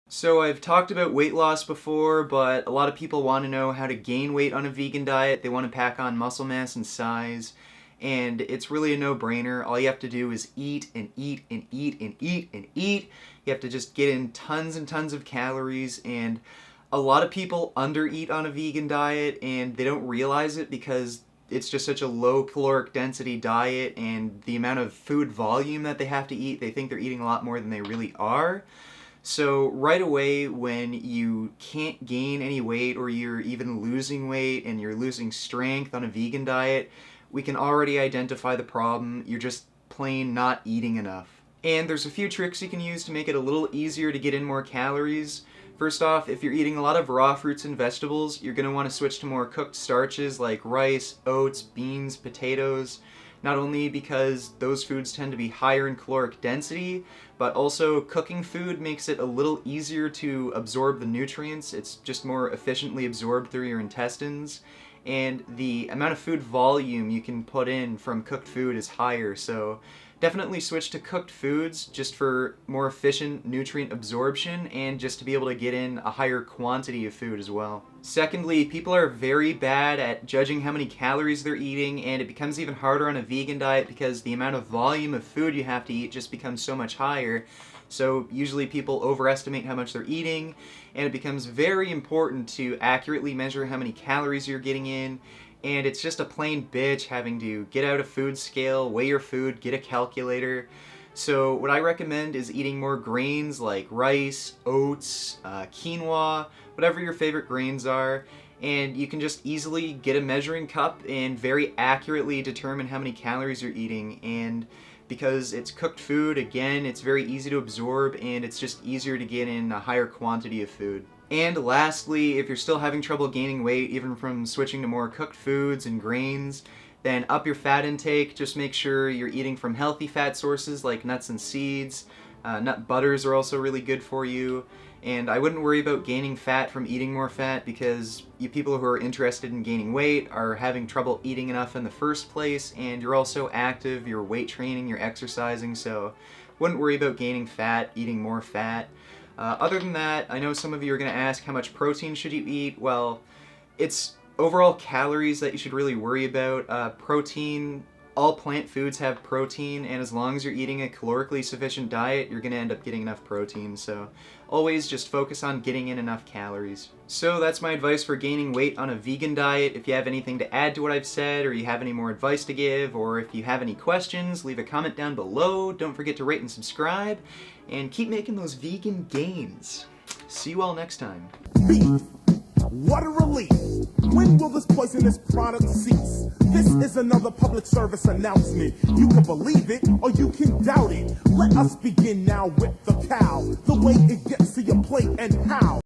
So I've talked about weight loss before, but a lot of people want to know how to gain weight on a vegan diet. They want to pack on muscle mass and size, and it's really a no-brainer. All you have to do is eat and eat and eat and eat and eat. You have to just get in tons and tons of calories, and a lot of people undereat on a vegan diet, and they don't realize it because it's just such a low caloric density diet, and the amount of food volume that they have to eat, they think they're eating a lot more than they really are. So right away, when you can't gain any weight or you're even losing weight and you're losing strength on a vegan diet, we can already identify the problem. You're just plain not eating enough. And there's a few tricks you can use to make it a little easier to get in more calories. First off, if you're eating a lot of raw fruits and vegetables, you're going to want to switch to more cooked starches like rice, oats, beans, potatoes. Not only because those foods tend to be higher in caloric density, but also cooking food makes it a little easier to absorb the nutrients. It's just more efficiently absorbed through your intestines, and the amount of food volume you can put in from cooked food is higher, so definitely switch to cooked foods just for more efficient nutrient absorption and just to be able to get in a higher quantity of food as well. Secondly, people are very bad at judging how many calories they're eating, and it becomes even harder on a vegan diet because the amount of volume of food you have to eat just becomes so much higher. So usually people overestimate how much they're eating, and it becomes very important to accurately measure how many calories you're getting in. And it's just a plain bitch having to get out a food scale, weigh your food, get a calculator. So what I recommend is eating more grains like rice, oats, quinoa, whatever your favorite grains are. And you can just easily get a measuring cup and very accurately determine how many calories you're eating. And because it's cooked food, again, it's very easy to absorb, and it's just easier to get in a higher quantity of food. And lastly, if you're still having trouble gaining weight, even from switching to more cooked foods and grains, then up your fat intake. Just make sure you're eating from healthy fat sources like nuts and seeds. Nut butters are also really good for you. And I wouldn't worry about gaining fat from eating more fat, because you people who are interested in gaining weight are having trouble eating enough in the first place, and you're also active, you're weight training, you're exercising, so wouldn't worry about gaining fat, eating more fat. Other than that, I know some of you are going to ask how much protein should you eat. Well, it's overall calories that you should really worry about. Protein, all plant foods have protein, and as long as you're eating a calorically sufficient diet, you're going to end up getting enough protein. So always just focus on getting in enough calories. So that's my advice for gaining weight on a vegan diet. If you have anything to add to what I've said, or you have any more advice to give, or if you have any questions, leave a comment down below. Don't forget to rate and subscribe, and keep making those vegan gains. See you all next time. Beef. What a relief. When will this poisonous product cease? This is another public service announcement. You can believe it or you can doubt it. Let us begin now with the cow. The way it gets to your plate and how.